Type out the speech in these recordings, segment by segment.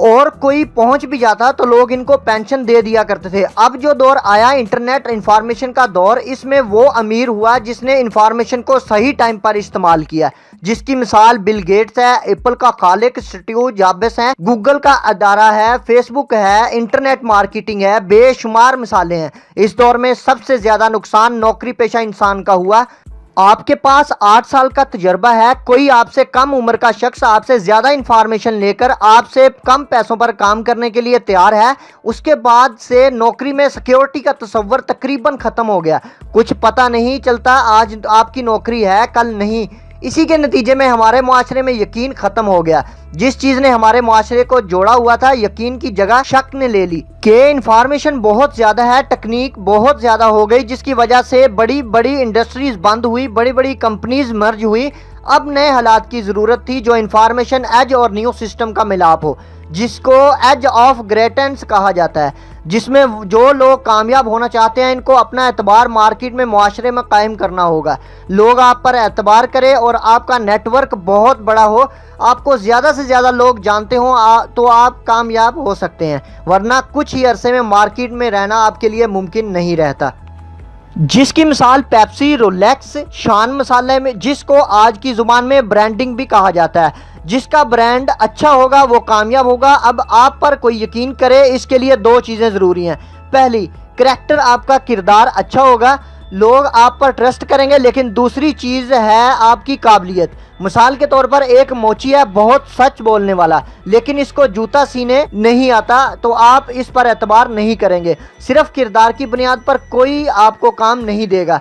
اور کوئی پہنچ بھی جاتا تو لوگ ان کو پینشن دے دیا کرتے تھے۔ اب جو دور آیا انٹرنیٹ انفارمیشن کا دور، اس میں وہ امیر ہوا جس نے انفارمیشن کو صحیح ٹائم پر استعمال کیا، جس کی مثال بل گیٹس ہے، ایپل کا خالق اسٹیو جابس ہیں، گوگل کا ادارہ ہے، فیس بک ہے، انٹرنیٹ مارکیٹنگ ہے، بے شمار مثالیں ہیں۔ اس دور میں سب سے زیادہ نقصان نوکری پیشہ انسان کا ہوا۔ آپ کے پاس 8 سال کا تجربہ ہے، کوئی آپ سے کم عمر کا شخص آپ سے زیادہ انفارمیشن لے کر آپ سے کم پیسوں پر کام کرنے کے لیے تیار ہے، اس کے بعد سے نوکری میں سیکیورٹی کا تصور تقریباً ختم ہو گیا۔ کچھ پتہ نہیں چلتا، آج آپ کی نوکری ہے کل نہیں۔ اسی کے نتیجے میں ہمارے معاشرے میں یقین ختم ہو گیا۔ جس چیز نے ہمارے معاشرے کو جوڑا ہوا تھا، یقین کی جگہ شک نے لے لی کہ انفارمیشن بہت زیادہ ہے، ٹیکنیک بہت زیادہ ہو گئی، جس کی وجہ سے بڑی بڑی انڈسٹریز بند ہوئی، بڑی بڑی کمپنیز مرج ہوئی۔ اب نئے حالات کی ضرورت تھی جو انفارمیشن ایج اور نیو سسٹم کا ملاپ ہو، جس کو ایج آف گریٹنس کہا جاتا ہے، جس میں جو لوگ کامیاب ہونا چاہتے ہیں ان کو اپنا اعتبار مارکیٹ میں، معاشرے میں قائم کرنا ہوگا۔ لوگ آپ پر اعتبار کرے اور آپ کا نیٹ ورک بہت بڑا ہو، آپ کو زیادہ سے زیادہ لوگ جانتے ہوں تو آپ کامیاب ہو سکتے ہیں، ورنہ کچھ ہی عرصے میں مارکیٹ میں رہنا آپ کے لیے ممکن نہیں رہتا۔ جس کی مثال پیپسی، رولیکس، شان مسالے میں، جس کو آج کی زبان میں برانڈنگ بھی کہا جاتا ہے۔ جس کا برانڈ اچھا ہوگا وہ کامیاب ہوگا۔ اب آپ پر کوئی یقین کرے، اس کے لیے 2 چیزیں ضروری ہیں۔ پہلی، کریکٹر، آپ کا کردار اچھا ہوگا، لوگ آپ پر ٹرسٹ کریں گے۔ لیکن دوسری چیز ہے آپ کی قابلیت۔ مثال کے طور پر ایک موچی ہے، بہت سچ بولنے والا، لیکن اس کو جوتا سینے نہیں آتا، تو آپ اس پر اعتبار نہیں کریں گے۔ صرف کردار کی بنیاد پر کوئی آپ کو کام نہیں دے گا۔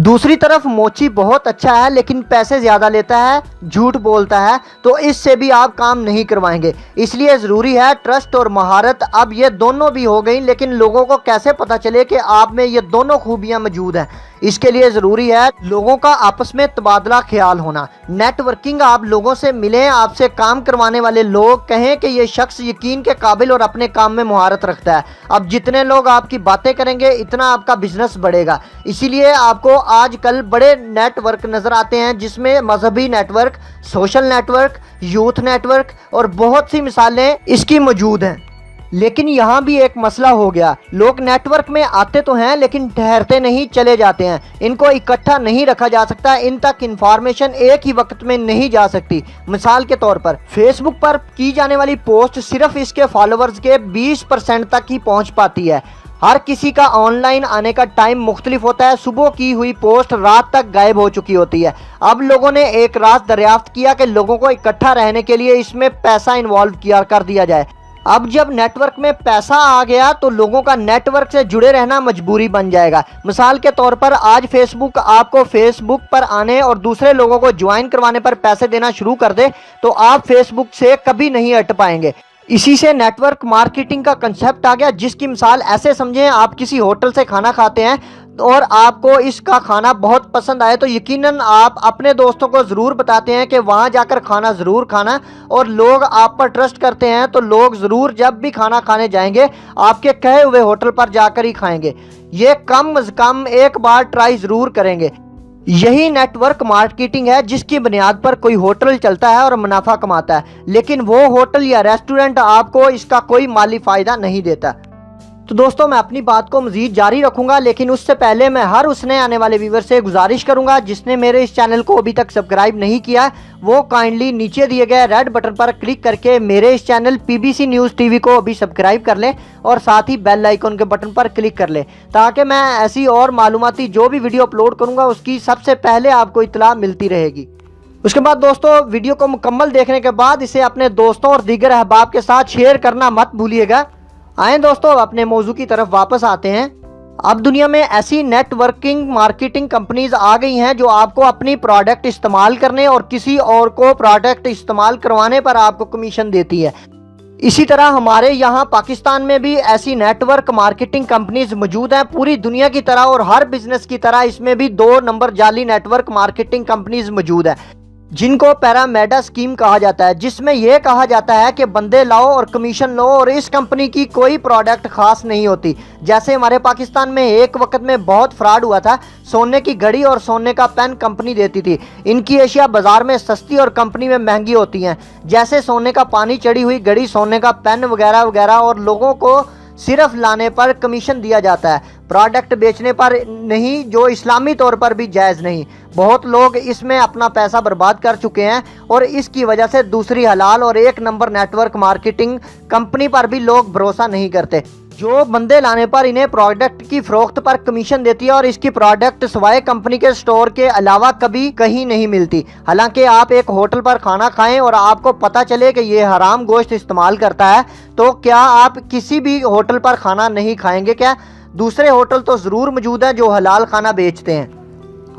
دوسری طرف موچی بہت اچھا ہے لیکن پیسے زیادہ لیتا ہے، جھوٹ بولتا ہے، تو اس سے بھی آپ کام نہیں کروائیں گے۔ اس لیے ضروری ہے ٹرسٹ اور مہارت۔ اب یہ دونوں بھی ہو گئیں، لیکن لوگوں کو کیسے پتہ چلے کہ آپ میں یہ دونوں خوبیاں موجود ہیں؟ اس کے لیے ضروری ہے لوگوں کا آپس میں تبادلہ خیال ہونا، نیٹ ورکنگ۔ آپ لوگوں سے ملیں، آپ سے کام کروانے والے لوگ کہیں کہ یہ شخص یقین کے قابل اور اپنے کام میں مہارت رکھتا ہے۔ اب جتنے لوگ آپ کی باتیں کریں گے اتنا آپ کا بزنس بڑھے گا۔ اسی لیے آپ کو آج کل بڑے نیٹ ورک نظر آتے ہیں، جس میں مذہبی network, social network, youth network اور بہت سی مثالیں اس کی موجود ہیں۔ لیکن یہاں بھی ایک مسئلہ ہو گیا، لوگ نیٹ ورک میں آتے تو ہیں لیکن ٹھہرتے نہیں، چلے جاتے ہیں۔ ان کو اکٹھا نہیں رکھا جا سکتا، ان تک انفارمیشن ایک ہی وقت میں نہیں جا سکتی۔ مثال کے طور پر فیس بک پر کی جانے والی پوسٹ صرف اس کے فالوورز کے 20% تک ہی پہنچ پاتی ہے۔ ہر کسی کا آن لائن آنے کا ٹائم مختلف ہوتا ہے، صبح کی ہوئی پوسٹ رات تک غائب ہو چکی ہوتی ہے۔ اب لوگوں نے ایک راز دریافت کیا کہ لوگوں کو اکٹھا رہنے کے لیے اس میں پیسہ انوالو کر دیا جائے۔ اب جب نیٹ ورک میں پیسہ آ گیا تو لوگوں کا نیٹ ورک سے جڑے رہنا مجبوری بن جائے گا۔ مثال کے طور پر آج فیس بک آپ کو فیس بک پر آنے اور دوسرے لوگوں کو جوائن کروانے پر پیسے دینا شروع کر دے تو آپ فیس بک سے کبھی نہیں ہٹ پائیں گے۔ اسی سے نیٹ ورک مارکیٹنگ کا کنسیپٹ آ گیا، جس کی مثال ایسے سمجھیں، آپ کسی ہوٹل سے کھانا کھاتے ہیں اور آپ کو اس کا کھانا بہت پسند آئے تو یقیناً آپ اپنے دوستوں کو ضرور بتاتے ہیں کہ وہاں جا کر کھانا ضرور کھانا، اور لوگ آپ پر ٹرسٹ کرتے ہیں تو لوگ ضرور جب بھی کھانا کھانے جائیں گے آپ کے کہے ہوئے ہوٹل پر جا کر ہی کھائیں گے۔ یہ کم از کم ایک بار ٹرائی ضرور کریں گے۔ یہی نیٹ ورک مارکیٹنگ ہے، جس کی بنیاد پر کوئی ہوٹل چلتا ہے اور منافع کماتا ہے، لیکن وہ ہوٹل یا ریسٹورنٹ آپ کو اس کا کوئی مالی فائدہ نہیں دیتا۔ تو دوستوں، میں اپنی بات کو مزید جاری رکھوں گا، لیکن اس سے پہلے میں ہر اس نئے آنے والے ویور سے گزارش کروں گا جس نے میرے اس چینل کو ابھی تک سبسکرائب نہیں کیا، وہ کائنڈلی نیچے دیے گئے ریڈ بٹن پر کلک کر کے میرے اس چینل PBC نیوز TV کو ابھی سبسکرائب کر لیں اور ساتھ ہی بیل آئیکن کے بٹن پر کلک کر لیں، تاکہ میں ایسی اور معلوماتی جو بھی ویڈیو اپلوڈ کروں گا اس کی سب سے پہلے آپ کو اطلاع ملتی رہے گی۔ اس کے بعد دوستوں، ویڈیو کو مکمل دیکھنے کے بعد اسے اپنے دوستوں اور دیگر احباب کے ساتھ شیئر کرنا مت بھولیے گا۔ آئیں دوستوں، اپنے موضوع کی طرف واپس آتے ہیں۔ اب دنیا میں ایسی نیٹ ورکنگ مارکیٹنگ کمپنیز آ گئی ہیں جو آپ کو اپنی پروڈکٹ استعمال کرنے اور کسی اور کو پروڈکٹ استعمال کروانے پر آپ کو کمیشن دیتی ہے۔ اسی طرح ہمارے یہاں پاکستان میں بھی ایسی نیٹ ورک مارکیٹنگ کمپنیز موجود ہیں، پوری دنیا کی طرح اور ہر بزنس کی طرح اس میں بھی 2 نمبر جعلی نیٹ ورک مارکیٹنگ کمپنیز موجود ہیں۔ جن کو پیرامیڈا اسکیم کہا جاتا ہے، جس میں یہ کہا جاتا ہے کہ بندے لاؤ اور کمیشن لو اور اس کمپنی کی کوئی پروڈکٹ خاص نہیں ہوتی۔ جیسے ہمارے پاکستان میں ایک وقت میں بہت فراڈ ہوا تھا، سونے کی گھڑی اور سونے کا پین کمپنی دیتی تھی، ان کی اشیاء بازار میں سستی اور کمپنی میں مہنگی ہوتی ہیں، جیسے سونے کا پانی چڑھی ہوئی گھڑی، سونے کا پین وغیرہ وغیرہ، اور لوگوں کو صرف لانے پر کمیشن دیا جاتا ہے، پروڈکٹ بیچنے پر نہیں، جو اسلامی طور پر بھی جائز نہیں۔ بہت لوگ اس میں اپنا پیسہ برباد کر چکے ہیں اور اس کی وجہ سے دوسری حلال اور ایک number network marketing company پر بھی لوگ بھروسہ نہیں کرتے، جو بندے لانے پر انہیں پروڈکٹ کی فروخت پر کمیشن دیتی ہے، اور اس کی پروڈکٹ سوائے کمپنی کے سٹور کے علاوہ کبھی کہیں نہیں ملتی۔ حالانکہ آپ ایک ہوٹل پر کھانا کھائیں اور آپ کو پتہ چلے کہ یہ حرام گوشت استعمال کرتا ہے، تو کیا آپ کسی بھی ہوٹل پر کھانا نہیں کھائیں گے؟ کیا دوسرے ہوٹل تو ضرور موجود ہیں جو حلال کھانا بیچتے ہیں۔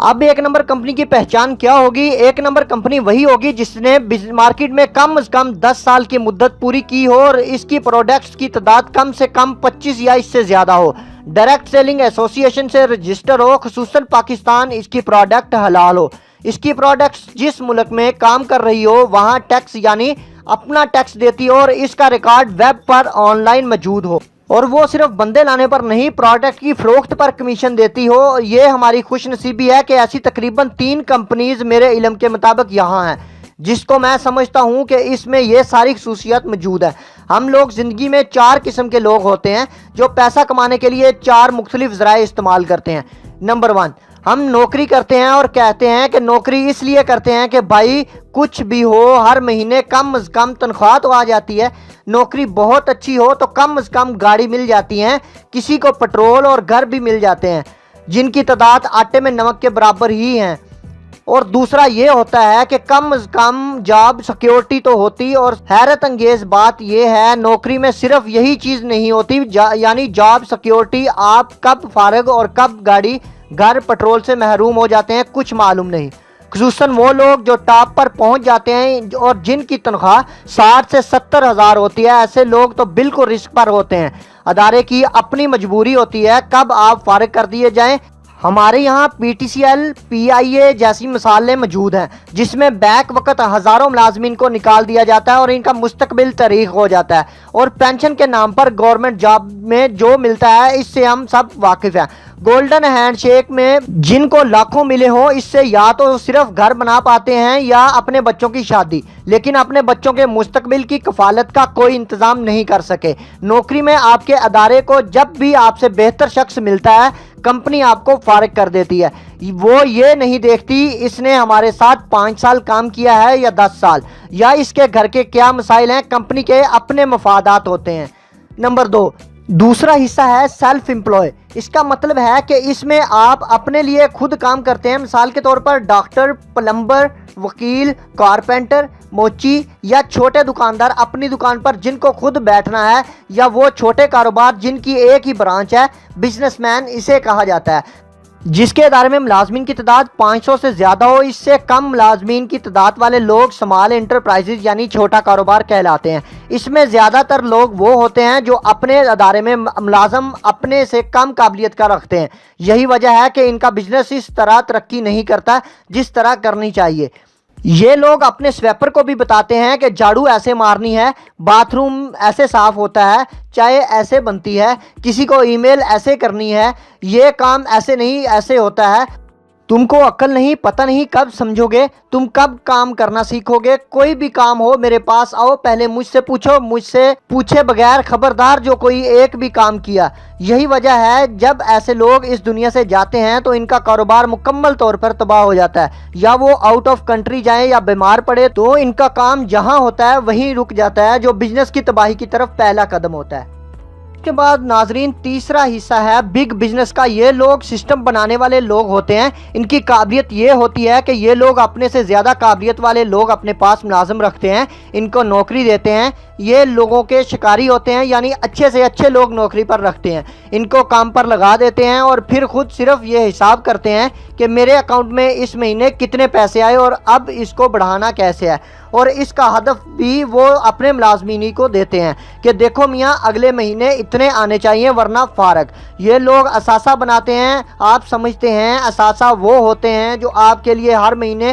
اب ایک نمبر کمپنی کی پہچان کیا ہوگی؟ ایک نمبر کمپنی وہی ہوگی جس نے مارکیٹ میں کم از کم 10 سال کی مدت پوری کی ہو اور اس کی پروڈکٹس کی تعداد کم سے کم 25 یا اس سے زیادہ ہو، ڈائریکٹ سیلنگ ایسوسی ایشن سے رجسٹر ہو، خصوصاً پاکستان، اس کی پروڈکٹ حلال ہو، اس کی پروڈکٹس جس ملک میں کام کر رہی ہو وہاں ٹیکس یعنی اپنا ٹیکس دیتی ہو، اور اس کا record web per on line موجود ہو، اور وہ صرف بندے لانے پر نہیں، پروڈکٹ کی فروخت پر کمیشن دیتی ہو۔ یہ ہماری خوش نصیبی ہے کہ ایسی تقریباً 3 کمپنیز میرے علم کے مطابق یہاں ہیں، جس کو میں سمجھتا ہوں کہ اس میں یہ ساری خصوصیات موجود ہے۔ ہم لوگ زندگی میں 4 قسم کے لوگ ہوتے ہیں جو پیسہ کمانے کے لیے 4 مختلف ذرائع استعمال کرتے ہیں۔ نمبر 1، ہم نوکری کرتے ہیں اور کہتے ہیں کہ نوکری اس لیے کرتے ہیں کہ بھائی کچھ بھی ہو ہر مہینے کم از کم تنخواہ تو آ جاتی ہے، نوکری بہت اچھی ہو تو کم از کم گاڑی مل جاتی ہے، کسی کو پٹرول اور گھر بھی مل جاتے ہیں جن کی تعداد آٹے میں نمک کے برابر ہی ہیں۔ اور دوسرا یہ ہوتا ہے کہ کم از کم جاب سیکیورٹی تو ہوتی، اور حیرت انگیز بات یہ ہے نوکری میں صرف یہی چیز نہیں ہوتی، یعنی جاب سیکیورٹی، آپ کب فارغ اور کب گاڑی گھر پٹرول سے محروم ہو جاتے ہیں کچھ معلوم نہیں، خصوصاً وہ لوگ جو ٹاپ پر پہنچ جاتے ہیں اور جن کی تنخواہ 60 سے 70 ہزار ہوتی ہے، ایسے لوگ تو بالکل رسک پر ہوتے ہیں، ادارے کی اپنی مجبوری ہوتی ہے کب آپ فارغ کر دیے جائیں۔ ہمارے یہاں پی ٹی سی ایل، پی آئی اے جیسی مثالیں موجود ہیں جس میں بیک وقت ہزاروں ملازمین کو نکال دیا جاتا ہے اور ان کا مستقبل طریق ہو جاتا ہے، اور پینشن کے نام پر گورنمنٹ جاب میں جو ملتا ہے اس سے ہم سب واقف ہیں۔ گولڈن ہینڈ شیک میں جن کو لاکھوں ملے ہوں اس سے یا تو صرف گھر بنا پاتے ہیں یا اپنے بچوں کی شادی، لیکن اپنے بچوں کے مستقبل کی کفالت کا کوئی انتظام نہیں کر سکے۔ نوکری میں آپ کے ادارے کو جب بھی آپ سے بہتر شخص ملتا ہے کمپنی آپ کو فارغ کر دیتی ہے، وہ یہ نہیں دیکھتی اس نے ہمارے ساتھ 5 سال کام کیا ہے یا 10 سال، یا اس کے گھر کے کیا مسائل ہیں، کمپنی کے اپنے مفادات ہوتے ہیں۔ نمبر 2، دوسرا حصہ ہے سیلف امپلائے۔ اس کا مطلب ہے کہ اس میں آپ اپنے لیے خود کام کرتے ہیں، مثال کے طور پر ڈاکٹر، پلمبر، وکیل، کارپینٹر، موچی یا چھوٹے دکاندار اپنی دکان پر جن کو خود بیٹھنا ہے، یا وہ چھوٹے کاروبار جن کی ایک ہی برانچ ہے، بزنس مین اسے کہا جاتا ہے، جس کے ادارے میں ملازمین کی تعداد 500 سے زیادہ ہو۔ اس سے کم ملازمین کی تعداد والے لوگ سمال انٹرپرائزز یعنی چھوٹا کاروبار کہلاتے ہیں۔ اس میں زیادہ تر لوگ وہ ہوتے ہیں جو اپنے ادارے میں ملازم اپنے سے کم قابلیت کا رکھتے ہیں، یہی وجہ ہے کہ ان کا بزنس اس طرح ترقی نہیں کرتا جس طرح کرنی چاہیے۔ یہ لوگ اپنے سویپر کو بھی بتاتے ہیں کہ جھاڑو ایسے مارنی ہے، باتھ روم ایسے صاف ہوتا ہے، چائے ایسے بنتی ہے، کسی کو ای میل ایسے کرنی ہے، یہ کام ایسے نہیں ایسے ہوتا ہے۔ تم کو عقل نہیں، پتہ نہیں کب سمجھو گے، تم کب کام کرنا سیکھو گے۔ کوئی بھی کام ہو میرے پاس آؤ، پہلے مجھ سے پوچھو، مجھ سے پوچھے بغیر خبردار جو کوئی ایک بھی کام کیا۔ یہی وجہ ہے جب ایسے لوگ اس دنیا سے جاتے ہیں تو ان کا کاروبار مکمل طور پر تباہ ہو جاتا ہے، یا وہ آؤٹ آف کنٹری جائیں یا بیمار پڑے تو ان کا کام جہاں ہوتا ہے وہیں رک جاتا ہے، جو بزنس کی تباہی کی طرف پہلا قدم ہوتا ہے۔ اس کے بعد ناظرین تیسرا حصہ ہے بگ بزنس کا۔ یہ لوگ سسٹم بنانے والے لوگ ہوتے ہیں، ان کی قابلیت یہ ہوتی ہے کہ یہ لوگ اپنے سے زیادہ قابلیت والے لوگ اپنے پاس ملازم رکھتے ہیں، ان کو نوکری دیتے ہیں، یہ لوگوں کے شکاری ہوتے ہیں، یعنی اچھے سے اچھے لوگ نوکری پر رکھتے ہیں، ان کو کام پر لگا دیتے ہیں اور پھر خود صرف یہ حساب کرتے ہیں کہ میرے اکاؤنٹ میں اس مہینے کتنے پیسے آئے اور اب اس کو بڑھانا کیسے ہے، اور اس کا ہدف بھی وہ اپنے ملازمین کو دیتے ہیں کہ دیکھو میاں اگلے مہینے اتنے آنے چاہیے ورنہ فارغ۔ یہ لوگ اثاثہ بناتے ہیں، آپ سمجھتے ہیں اثاثہ وہ ہوتے ہیں جو آپ کے لیے ہر مہینے